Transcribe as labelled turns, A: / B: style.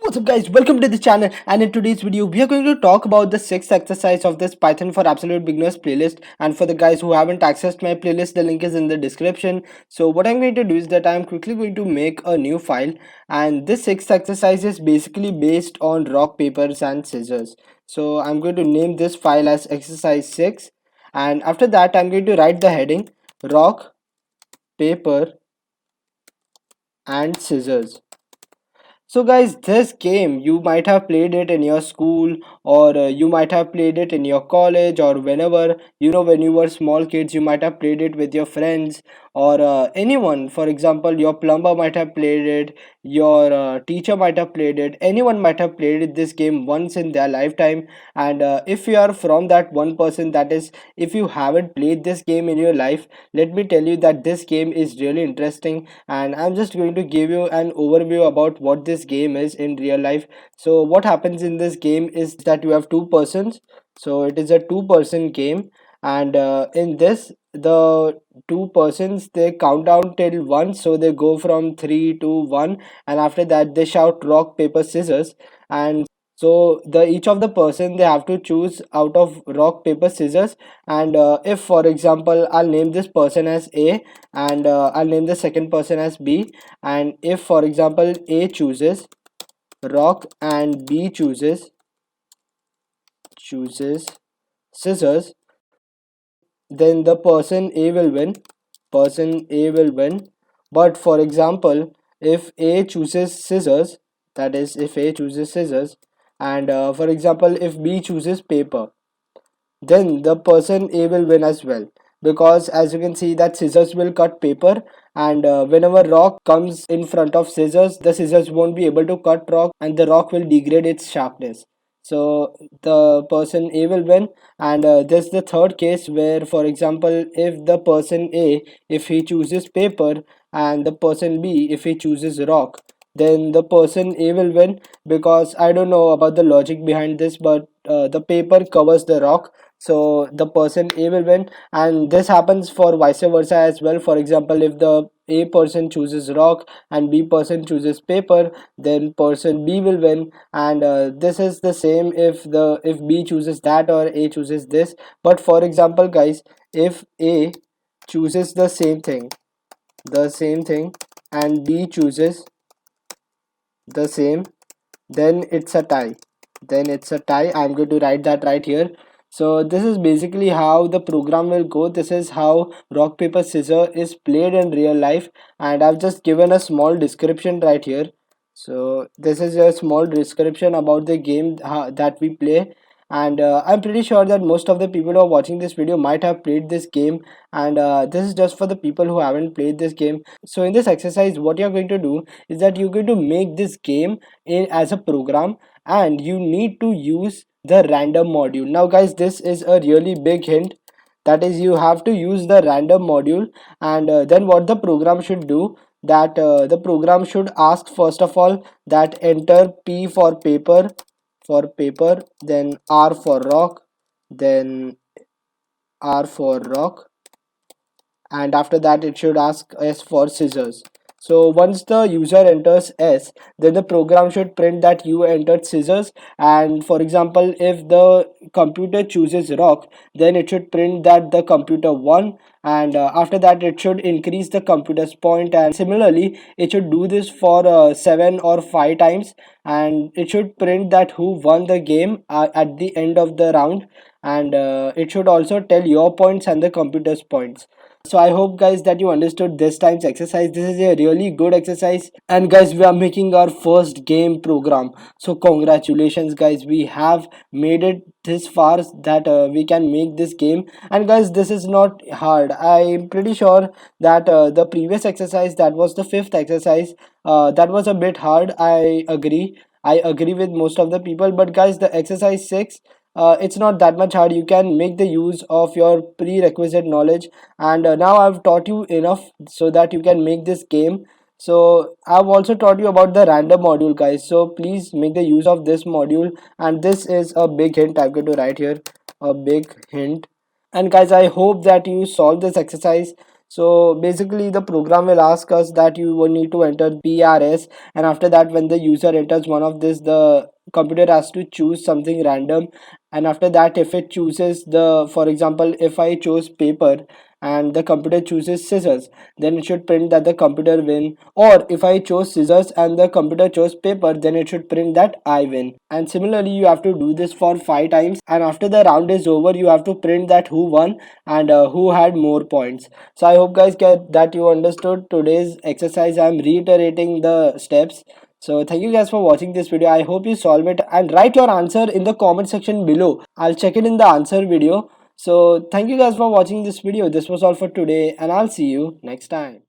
A: What's up guys, welcome to the channel, and in today's video we are going to talk about the sixth exercise of this Python for Absolute Beginners playlist. And for the guys who haven't accessed my playlist, the link is in the description. So what I'm going to do is that I'm quickly going to make a new file, and this sixth exercise is basically based on rock, papers and scissors. So I'm going to name this file as exercise 6, and after that I'm going to write the heading rock, paper and scissors. So guys, this game you might have played it in your school, or you might have played it in your college, or whenever, when you were small kids you might have played it with your friends, or anyone. For example, your plumber might have played it, your teacher might have played it, anyone might have played this game once in their lifetime. And if you are from that one person, that is, if you haven't played this game in your life, let me tell you that this game is really interesting, and I'm just going to give you an overview about what this game is in real life. So what happens in this game is that you have two persons. So it is a two-person game, and in this, the two persons, they count down till 1, so they go from 3 to 1, and after that they shout rock paper scissors. And so the each of the person, they have to choose out of rock paper scissors. And if, for example, I'll name this person as A, and I'll name the second person as B. And if, for example, A chooses rock and B chooses scissors, then the person A will win. Person A will win. But for example, if A chooses scissors, that is, if A chooses scissors, and for example, if B chooses paper, then the person A will win as well, because as you can see that scissors will cut paper, and whenever rock comes in front of scissors, the scissors won't be able to cut rock and the rock will degrade its sharpness. So the person A will win. And there's the third case where, for example, if the person A, if he chooses paper, and the person B, if he chooses rock, then the person A will win, because I don't know about the logic behind this, but the paper covers the rock, so the person A will win. And this happens for vice versa as well. For example, if the A person chooses rock and B person chooses paper, then person B will win. And this is the same if B chooses that or A chooses this. But for example guys, if A chooses the same thing and B chooses the same, then it's a tie. I'm going to write that right here. So this is basically how the program will go. This is how rock paper scissors is played in real life, and I've just given a small description right here. So this is a small description about the game that we play. And I'm pretty sure that most of the people who are watching this video might have played this game, and this is just for the people who haven't played this game. So in this exercise, what you're going to do is that you're going to make this game in as a program, and you need to use the random module. Now guys, this is a really big hint, that is, you have to use the random module. And then what the program should do, that the program should ask first of all that enter P for paper, then R for rock, then R for rock, and after that it should ask S for scissors. So once the user enters S, then the program should print that you entered scissors. And for example, if the computer chooses rock, then it should print that the computer won. And after that it should increase the computer's point, and similarly it should do this for 7 or 5 times, and it should print that who won the game at the end of the round. And it should also tell your points and the computer's points. So I hope guys that you understood this time's exercise. This is a really good exercise, and guys, we are making our first game program. So congratulations guys, we have made it this far, that we can make this game. And guys, this is not hard. I'm pretty sure that the previous exercise, that was the fifth exercise, that was a bit hard. I agree with most of the people, but guys, the exercise 6, it's not that much hard. You can make the use of your prerequisite knowledge, and now I've taught you enough so that you can make this game. So I've also taught you about the random module guys, so please make the use of this module. And this is a big hint, I'm going to write here, a big hint. And guys, I hope that you solve this exercise. So basically the program will ask us that you will need to enter PRS, and after that when the user enters one of this, the computer has to choose something random. And after that, if it chooses the, for example, if I chose paper and the computer chooses scissors, then it should print that the computer win. Or if I chose scissors and the computer chose paper, then it should print that I win. And similarly you have to do this for 5 times, and after the round is over you have to print that who won and who had more points. So I hope guys get that you understood today's exercise. I'm reiterating the steps. So thank you guys for watching this video. I hope you solve it, and write your answer in the comment section below. I'll check it in the answer video. So thank you guys for watching this video. This was all for today, and I'll see you next time.